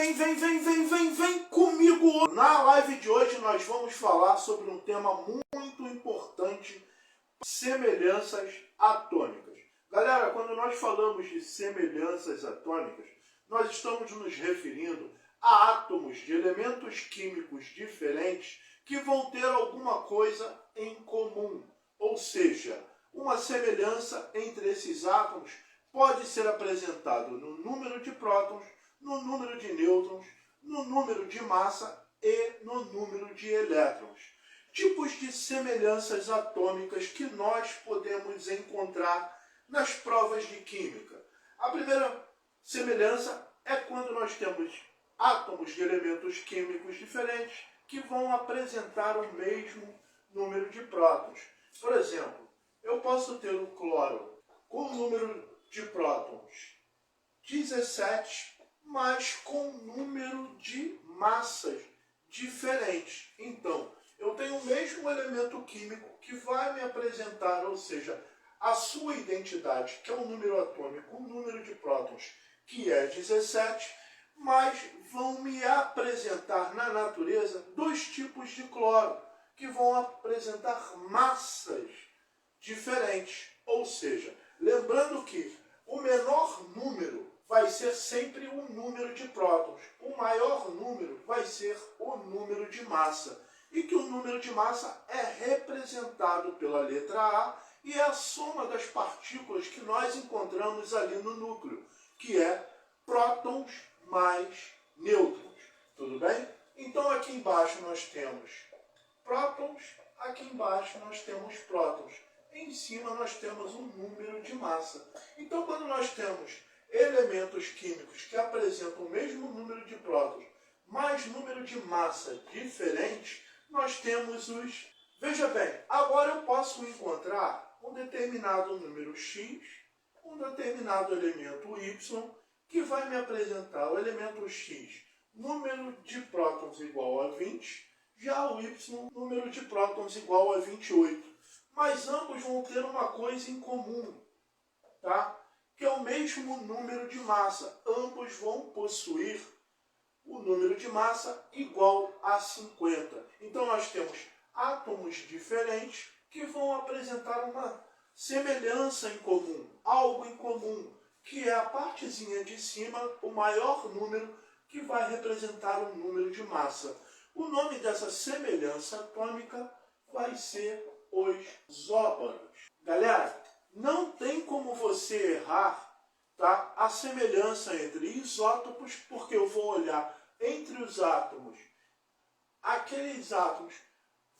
Vem comigo! Na live de hoje nós vamos falar sobre um tema muito importante, semelhanças atômicas. Galera, quando nós falamos de semelhanças atômicas, nós estamos nos referindo a átomos de elementos químicos diferentes que vão ter alguma coisa em comum. Ou seja, uma semelhança entre esses átomos pode ser apresentado no número de prótons, no número de nêutrons, no número de massa e no número de elétrons. Tipos de semelhanças atômicas que nós podemos encontrar nas provas de química. A primeira semelhança é quando nós temos átomos de elementos químicos diferentes que vão apresentar o mesmo número de prótons. Por exemplo, eu posso ter o cloro com o número de prótons 17, mas com número de massas diferentes. Então, eu tenho o mesmo elemento químico que vai me apresentar, ou seja, a sua identidade, que é o número atômico, o número de prótons, que é 17, mas vão me apresentar na natureza dois tipos de cloro, que vão apresentar massas diferentes. Ou seja, lembrando que o menor número vai ser sempre o número de prótons. O maior número vai ser o número de massa. E que o número de massa é representado pela letra A e é a soma das partículas que nós encontramos ali no núcleo, que é prótons mais nêutrons. Tudo bem? Então aqui embaixo nós temos prótons, aqui embaixo nós temos prótons. Em cima nós temos um número de massa. Então quando nós temos elementos químicos que apresentam o mesmo número de prótons, mas número de massa diferente, nós temos os... Veja bem, agora eu posso encontrar um determinado número X, um determinado elemento Y, que vai me apresentar o elemento X, número de prótons igual a 20, já o Y, número de prótons igual a 28. Mas ambos vão ter uma coisa em comum, tá? Que é o mesmo número de massa. Ambos vão possuir o número de massa igual a 50. Então nós temos átomos diferentes que vão apresentar uma semelhança em comum, algo em comum, que é a partezinha de cima, o maior número, que vai representar o número de massa. O nome dessa semelhança atômica vai ser os isóbaros. Galera, não tem como você errar, tá, a semelhança entre isótopos, porque eu vou olhar entre os átomos, aqueles átomos,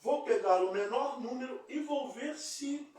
vou pegar o menor número e vou ver se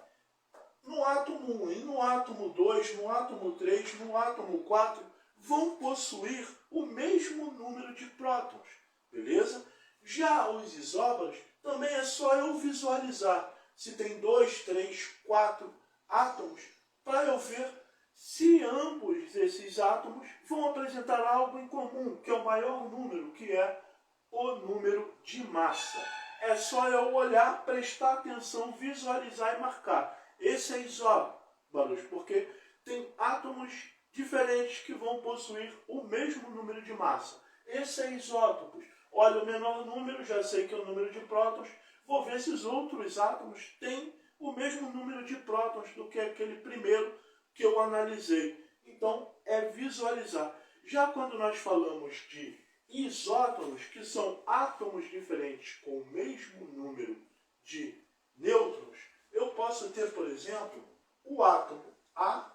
no átomo 1 e no átomo 2, no átomo 3, no átomo 4, vão possuir o mesmo número de prótons, beleza? Já os isóbaros, também é só eu visualizar se tem 2, 3, 4 átomos, para eu ver se ambos esses átomos vão apresentar algo em comum, que é o maior número, que é o número de massa. É só eu olhar, prestar atenção, visualizar e marcar. Esse é isóbaros, porque tem átomos diferentes que vão possuir o mesmo número de massa. Esse é isótopos. Olha o menor número, já sei que é o número de prótons. Vou ver se os outros átomos têm o mesmo número de prótons do que aquele primeiro que eu analisei. Então, é visualizar. Já quando nós falamos de isótopos, que são átomos diferentes com o mesmo número de nêutrons, eu posso ter, por exemplo, o átomo A,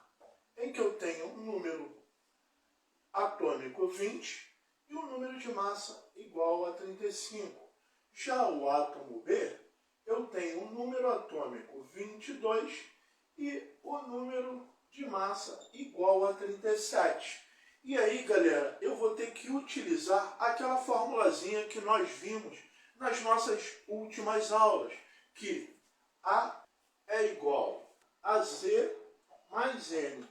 em que eu tenho um número atômico 20 e um número de massa igual a 35. Já o átomo B, eu tenho um número atômico 22 e o número de massa igual a 37. E aí, galera, eu vou ter que utilizar aquela formulazinha que nós vimos nas nossas últimas aulas, que A é igual a Z mais N.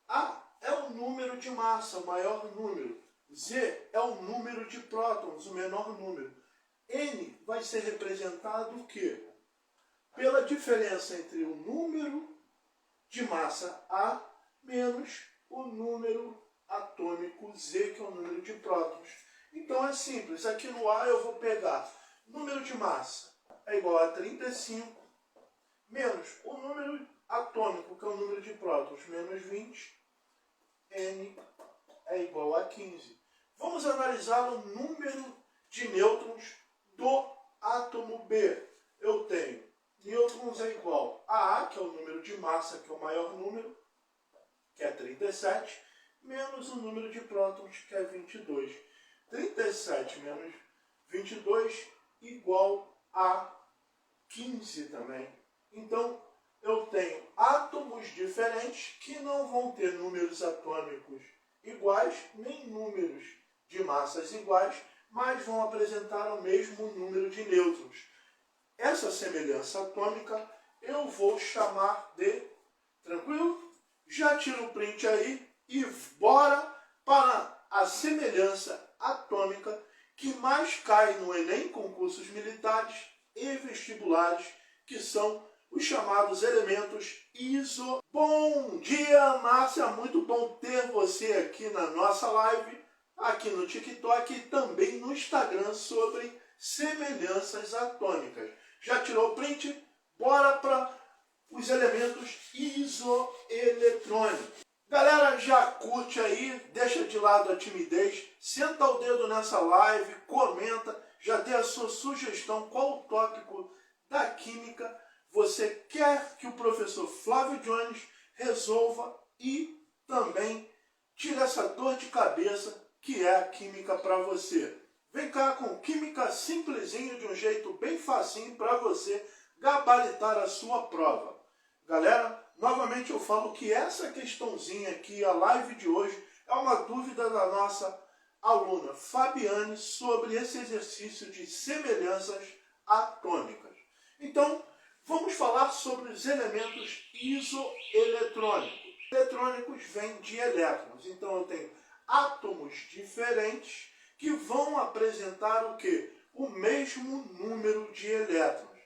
A é o número de massa, o maior número. Z é o número de prótons, o menor número. N vai ser representado o quê? Pela diferença entre o número de massa A menos o número atômico Z, que é o número de prótons. Então é simples, aqui no A eu vou pegar número de massa é igual a 35, menos o número atômico, que é o número de prótons, menos 20, N é igual a 15. Vamos analisar o número de nêutrons do átomo B. Eu tenho nêutrons é igual a A, que é o número de massa, que é o maior número, que é 37, menos o número de prótons, que é 22. 37 menos 22 igual a 15 também. Então, eu tenho átomos diferentes que não vão ter números atômicos iguais, nem números de massas iguais, mas vão apresentar o mesmo número de nêutrons. Essa semelhança atômica eu vou chamar de... Tranquilo? Já tiro o print aí e bora para a semelhança atômica que mais cai no Enem, concursos militares e vestibulares, que são os chamados elementos ISO. Bom dia, Márcia! Muito bom ter você aqui na nossa live, aqui no TikTok e também no Instagram sobre semelhanças atômicas. Já tirou o print? Bora para os elementos isoeletrônicos. Galera, já curte aí, deixa de lado a timidez, senta o dedo nessa live, comenta, já dê a sua sugestão, qual o tópico da química você quer que o professor Flávio Jones resolva e também tire essa dor de cabeça que é a química para você. Vem cá com química simplesinho, de um jeito bem facinho para você gabaritar a sua prova. Galera, novamente eu falo que essa questãozinha aqui, a live de hoje, é uma dúvida da nossa aluna Fabiane sobre esse exercício de semelhanças atômicas. Então, vamos falar sobre os elementos isoeletrônicos. Eletrônicos vêm de elétrons, então eu tenho átomos diferentes que vão apresentar o quê? O mesmo número de elétrons.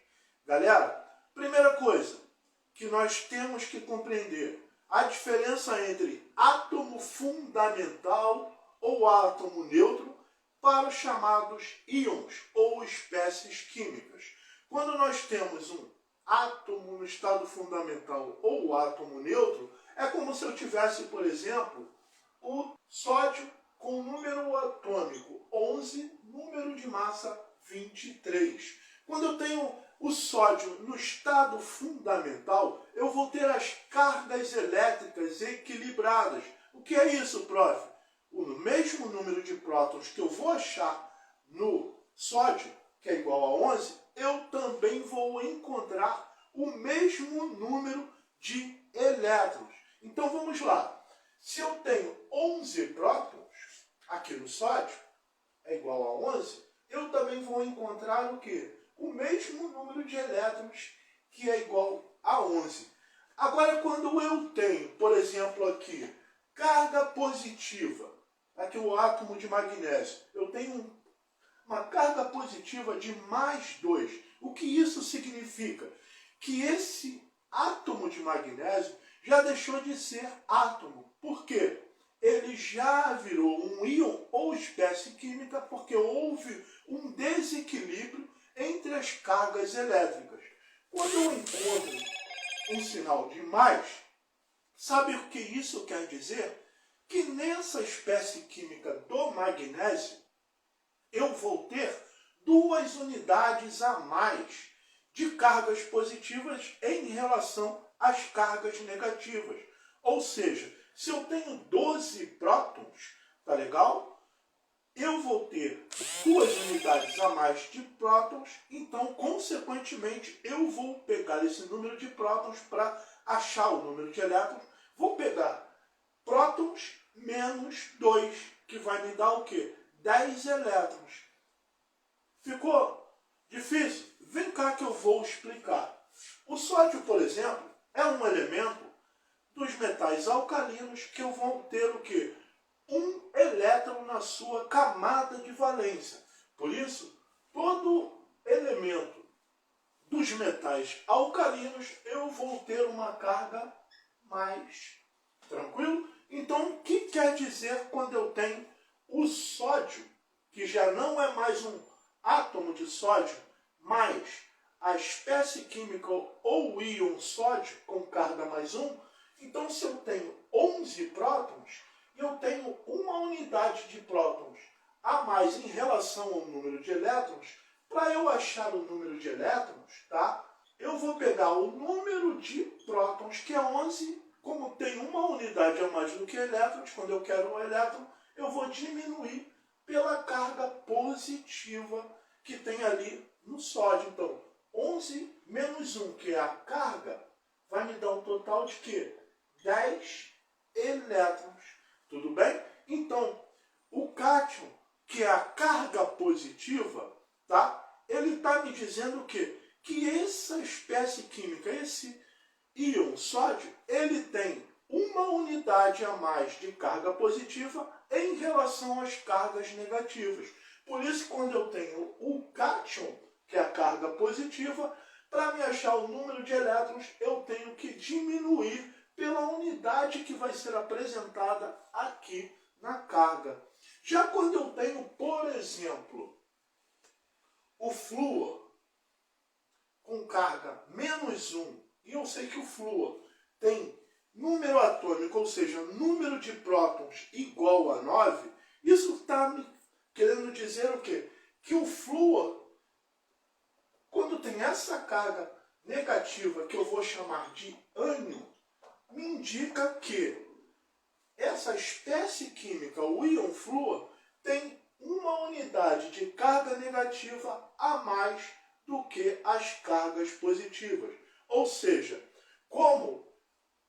Galera, primeira coisa que nós temos que compreender, a diferença entre átomo fundamental ou átomo neutro para os chamados íons ou espécies químicas. Quando nós temos um átomo no estado fundamental ou átomo neutro, é como se eu tivesse, por exemplo, o sódio com número atômico 11, número de massa 23. Quando eu tenho o sódio no estado fundamental, eu vou ter as cargas elétricas equilibradas. O que é isso, prof? O mesmo número de prótons que eu vou achar no sódio, que é igual a 11, eu também vou encontrar o mesmo número de elétrons. Então vamos lá. Se eu tenho 11 prótons aqui no sódio, é igual a 11, eu também vou encontrar o quê? O mesmo número de elétrons, que é igual a 11. Agora, quando eu tenho, por exemplo, aqui, carga positiva, aqui o átomo de magnésio, eu tenho uma carga positiva de mais 2. O que isso significa? Que esse átomo de magnésio já deixou de ser átomo. Por quê? Ele já virou um íon ou espécie química porque houve um desequilíbrio entre as cargas elétricas. Quando eu encontro um sinal de mais, sabe o que isso quer dizer? Que nessa espécie química do magnésio, eu vou ter 2 unidades a mais de cargas positivas em relação às cargas negativas. Ou seja, se eu tenho 12 prótons, tá legal? Eu vou ter 2 unidades a mais de prótons, então, consequentemente, eu vou pegar esse número de prótons para achar o número de elétrons. Vou pegar prótons menos 2, que vai me dar o quê? 10 elétrons. Ficou difícil? Vem cá que eu vou explicar. O sódio, por exemplo, é um elemento dos metais alcalinos que vão ter o quê? Um elétron na sua camada de valência. Por isso, todo elemento dos metais alcalinos eu vou ter uma carga mais. Tranquilo? Então, o que quer dizer quando eu tenho o sódio, que já não é mais um átomo de sódio, mas a espécie química ou o íon sódio com carga mais um? Então, se eu tenho 11 prótons e eu tenho uma unidade de prótons a mais em relação ao número de elétrons, para eu achar o número de elétrons, tá? Eu vou pegar o número de prótons, que é 11, como tem uma unidade a mais do que elétrons, quando eu quero um elétron, eu vou diminuir pela carga positiva que tem ali no sódio. Então, 11 menos 1, que é a carga, vai me dar um total de quê? 10 elétrons. Tudo bem? Então, o cátion, que é a carga positiva, tá? Ele está me dizendo o quê? Que essa espécie química, esse íon sódio, ele tem uma unidade a mais de carga positiva em relação às cargas negativas. Por isso, quando eu tenho o cátion, que é a carga positiva, para me achar o número de elétrons, eu tenho que diminuir pela unidade que vai ser apresentada aqui na carga. Já quando eu tenho, por exemplo, o flúor com carga menos 1, e eu sei que o flúor tem número atômico, ou seja, número de prótons igual a 9, isso está me querendo dizer o quê? Que o flúor, quando tem essa carga negativa, que eu vou chamar de ânion, me indica que essa espécie química, o íon flúor, tem uma unidade de carga negativa a mais do que as cargas positivas. Ou seja, como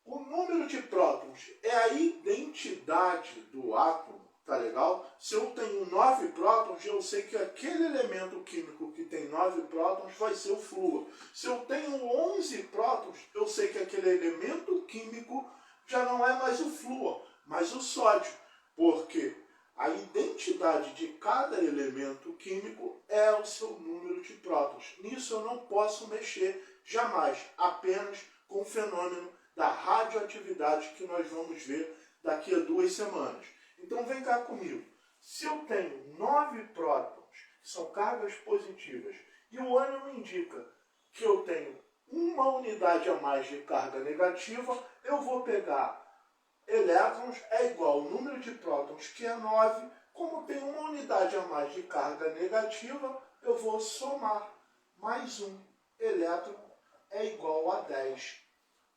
o número de prótons é a identidade do átomo, tá legal? Se eu tenho 9 prótons, eu sei que aquele elemento químico que tem 9 prótons vai ser o flúor. Se eu tenho 11 prótons, eu sei que aquele elemento químico já não é mais o flúor, mas o sódio, porque a identidade de cada elemento químico é o seu número de prótons. Nisso eu não posso mexer jamais, apenas com o fenômeno da radioatividade que nós vamos ver daqui a 2 semanas. Então vem cá comigo. Se eu tenho 9 prótons, que são cargas positivas, e o ânion me indica que eu tenho uma unidade a mais de carga negativa, eu vou pegar elétrons é igual ao número de prótons, que é 9. Como tem uma unidade a mais de carga negativa, eu vou somar mais um. Elétron é igual a 10.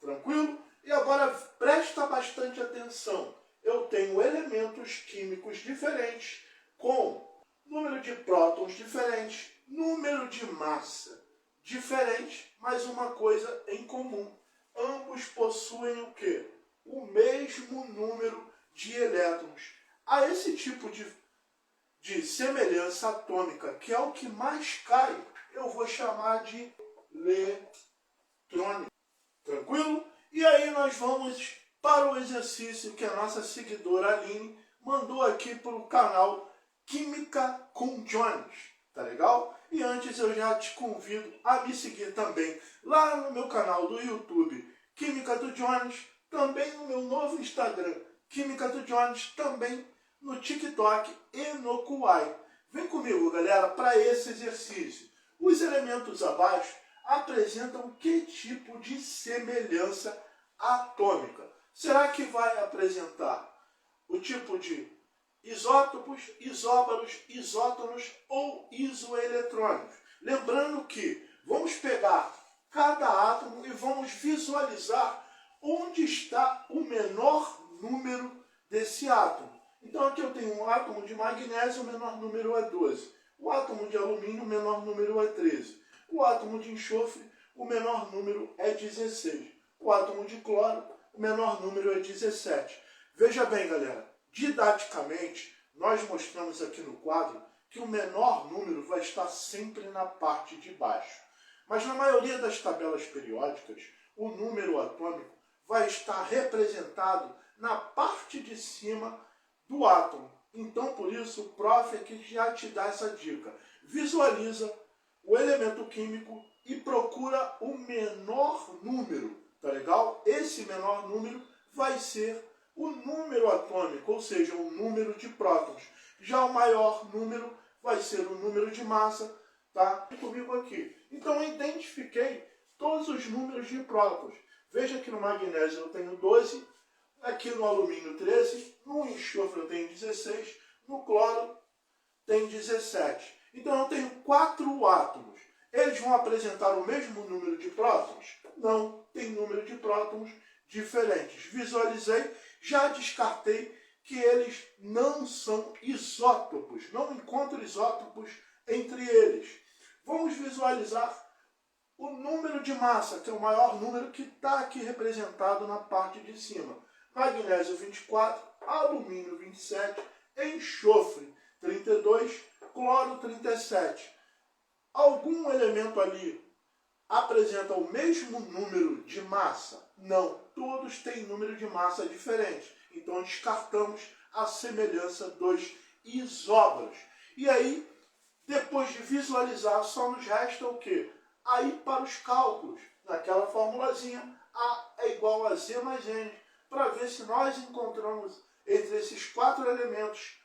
Tranquilo? E agora presta bastante atenção. Eu tenho elementos químicos diferentes, com número de prótons diferentes, número de massa diferente, mas uma coisa em comum. Ambos possuem o quê? O mesmo número de elétrons. A esse tipo de semelhança atômica, que é o que mais cai, eu vou chamar de eletrônica. Tranquilo? E aí nós vamos para o exercício que a nossa seguidora Aline mandou aqui para o canal Química com Jones. Tá legal? E antes eu já te convido a me seguir também lá no meu canal do YouTube Química do Jones, também no meu novo Instagram, Química do Jones, também no TikTok e no Kuai. Vem comigo, galera, para esse exercício. Os elementos abaixo apresentam que tipo de semelhança atômica? Será que vai apresentar o tipo de isótopos, isóbaros, isótonos ou isoeletrônicos? Lembrando que vamos pegar cada átomo e vamos visualizar onde está o menor número desse átomo. Então aqui eu tenho um átomo de magnésio, o menor número é 12. O átomo de alumínio, o menor número é 13. O átomo de enxofre, o menor número é 16. O átomo de cloro, o menor número é 17. Veja bem, galera, didaticamente, nós mostramos aqui no quadro que o menor número vai estar sempre na parte de baixo. Mas na maioria das tabelas periódicas, o número atômico vai estar representado na parte de cima do átomo. Então, por isso, o prof aqui já te dá essa dica. Visualiza o elemento químico e procura o menor número, tá legal? Esse menor número vai ser o número atômico, ou seja, o número de prótons. Já o maior número vai ser o número de massa, tá? Comigo aqui. Então eu identifiquei todos os números de prótons. Veja que no magnésio eu tenho 12, aqui no alumínio 13, no enxofre eu tenho 16, no cloro tem 17. Então eu tenho 4 átomos. Eles vão apresentar o mesmo número de prótons? Não, tem número de prótons diferentes. Visualizei, já descartei que eles não são isótopos. Não encontro isótopos entre eles. Vamos visualizar o número de massa, que é o maior número que está aqui representado na parte de cima. Magnésio 24, alumínio 27, enxofre 32, cloro 37. Algum elemento ali apresenta o mesmo número de massa? Não, todos têm número de massa diferente. Então descartamos a semelhança dos isóbaros. E aí, depois de visualizar, só nos resta o quê? Aí para os cálculos, naquela formulazinha, A é igual a Z mais N, para ver se nós encontramos entre esses 4 elementos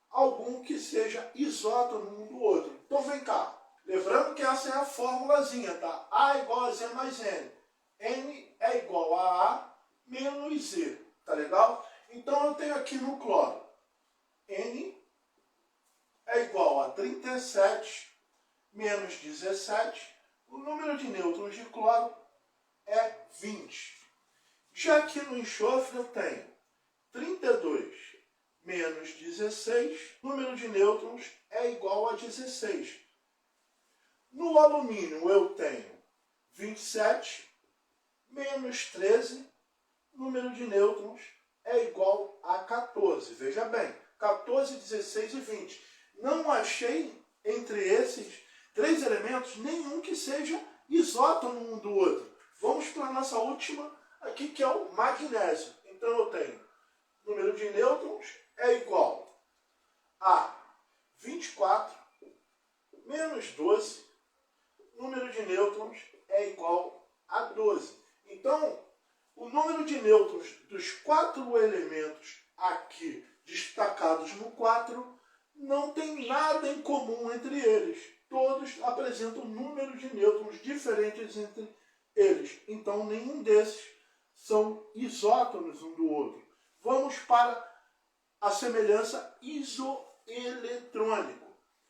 algum que seja isótono um do outro. Então vem cá. Lembrando que essa é a formulazinha, tá? A é igual a Z mais N. N é igual a A menos Z. Tá legal? Então eu tenho aqui no cloro. N é igual a 37 menos 17. O número de nêutrons de cloro é 20. Já aqui no enxofre eu tenho 32 menos 16. O número de nêutrons é igual a 16. No alumínio eu tenho 27 menos 13, número de nêutrons é igual a 14. Veja bem, 14, 16 e 20. Não achei entre esses 3 elementos nenhum que seja isótono um do outro. Vamos para a nossa última aqui, que é o magnésio. Então eu tenho número de nêutrons é igual a 24 menos 12, número de nêutrons é igual a 12. Então, o número de nêutrons dos 4 elementos aqui destacados no 4 não tem nada em comum entre eles. Todos apresentam números de nêutrons diferentes entre eles. Então, nenhum desses são isótonos um do outro. Vamos para a semelhança isoeletrônico.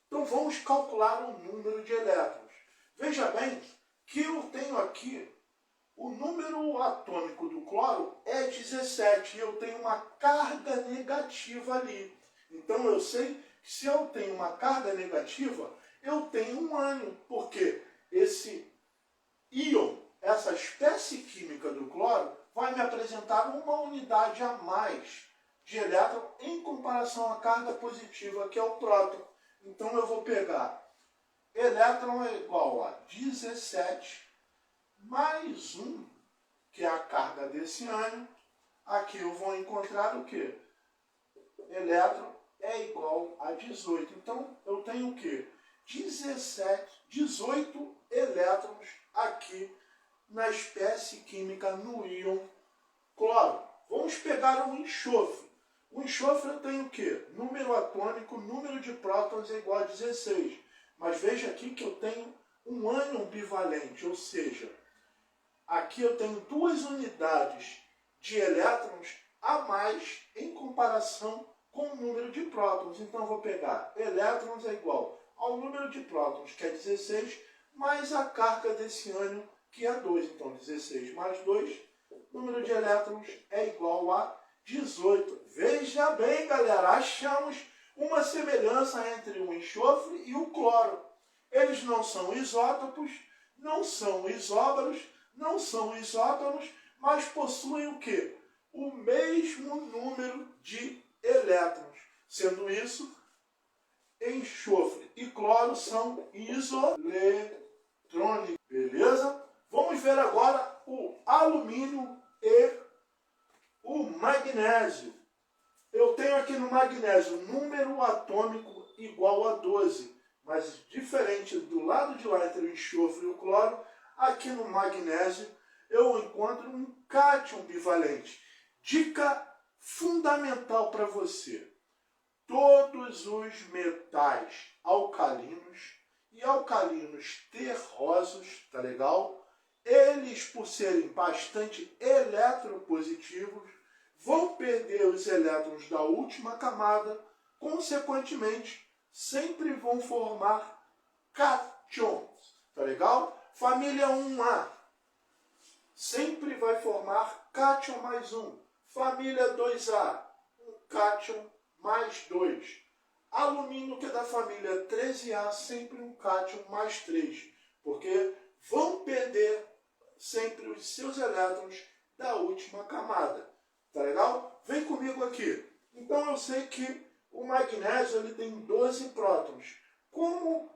Então, vamos calcular o número de elétrons. Veja bem que eu tenho aqui o número atômico do cloro é 17 e eu tenho uma carga negativa ali. Então eu sei que se eu tenho uma carga negativa, eu tenho um ânion, porque esse íon, essa espécie química do cloro, vai me apresentar uma unidade a mais de elétron em comparação à carga positiva, que é o próton. Então eu vou pegar elétron é igual a 17 mais 1, que é a carga desse ânion. Aqui eu vou encontrar o quê? Elétron é igual a 18. Então eu tenho o quê? 18 elétrons aqui na espécie química no íon cloro. Vamos pegar o enxofre. O enxofre eu tenho o quê? Número atômico, número de prótons é igual a 16. Mas veja aqui que eu tenho um ânion bivalente, ou seja, aqui eu tenho 2 unidades de elétrons a mais em comparação com o número de prótons. Então eu vou pegar elétrons é igual ao número de prótons, que é 16, mais a carga desse ânion, que é 2. Então 16 mais 2, número de elétrons é igual a 18. Veja bem, galera, achamos uma semelhança entre o enxofre e o cloro. Eles não são isótopos, não são isóbaros, não são isótonos, mas possuem o quê? O mesmo número de elétrons. Sendo isso, enxofre e cloro são isoeletrônicos. Beleza? Vamos ver agora o alumínio e o magnésio. Eu tenho aqui no magnésio número atômico igual a 12, mas diferente do lado de lá entre o enxofre e o cloro, aqui no magnésio eu encontro um cátion bivalente. Dica fundamental para você. Todos os metais alcalinos e alcalinos terrosos, tá legal? Eles, por serem bastante eletropositivos, vão perder os elétrons da última camada, consequentemente, sempre vão formar cátions, tá legal? Família 1A sempre vai formar cátion mais 1. Família 2A, um cátion mais 2. Alumínio, que é da família 13A, sempre um cátion mais 3, porque vão perder sempre os seus elétrons da última camada. Tá legal? Vem comigo aqui. Então eu sei que o magnésio ele tem 12 prótons. Como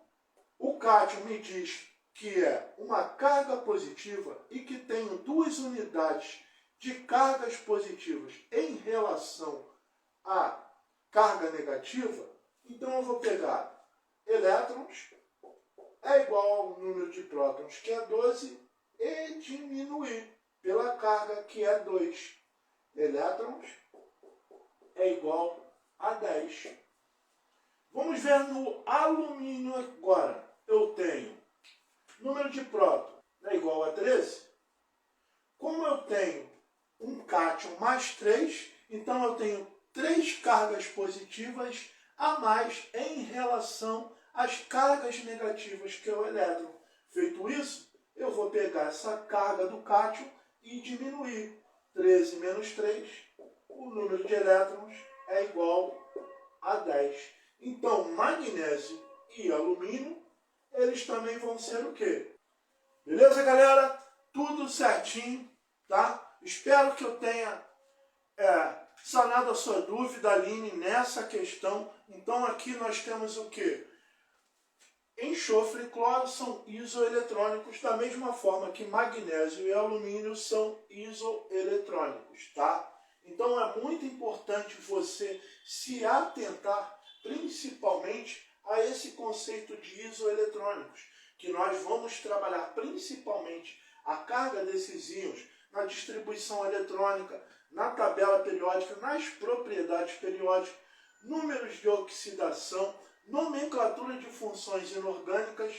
o cátion me diz que é uma carga positiva e que tem 2 unidades de cargas positivas em relação à carga negativa, então eu vou pegar elétrons é igual ao número de prótons, que é 12, e diminuir pela carga, que é 2. Elétrons é igual a 10. Vamos ver no alumínio agora. Eu tenho número de prótons é igual a 13. Como eu tenho um cátion mais 3, então eu tenho 3 cargas positivas a mais em relação às cargas negativas, que é o elétron. Feito isso, eu vou pegar essa carga do cátion e diminuir. 13 menos 3, o número de elétrons é igual a 10. Então, magnésio e alumínio, eles também vão ser o quê? Beleza, galera? Tudo certinho, tá? Espero que eu tenha sanado a sua dúvida, Aline, nessa questão. Então, aqui nós temos o quê? Enxofre e cloro são isoeletrônicos, da mesma forma que magnésio e alumínio são isoeletrônicos, tá? Então é muito importante você se atentar principalmente a esse conceito de isoeletrônicos, que nós vamos trabalhar principalmente a carga desses íons na distribuição eletrônica, na tabela periódica, nas propriedades periódicas, números de oxidação, nomenclatura de funções inorgânicas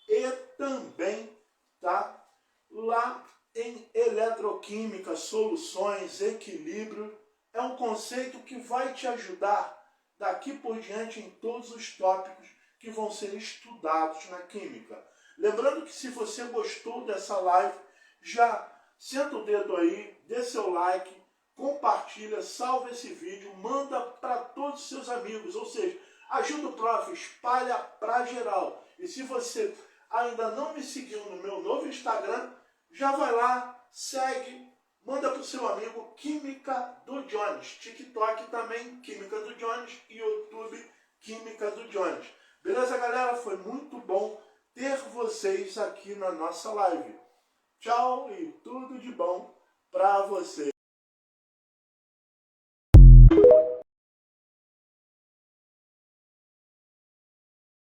e também, tá, lá em eletroquímica, soluções, equilíbrio. É um conceito que vai te ajudar daqui por diante em todos os tópicos que vão ser estudados na química. Lembrando que se você gostou dessa live, já senta o dedo aí, dê seu like, compartilha, salva esse vídeo, manda para todos os seus amigos, ou seja, ajuda o prof, espalha para geral. E se você ainda não me seguiu no meu novo Instagram, já vai lá, segue, manda para o seu amigo Química do Jones. TikTok também, Química do Jones, e YouTube, Química do Jones. Beleza, galera? Foi muito bom ter vocês aqui na nossa live. Tchau e tudo de bom para vocês.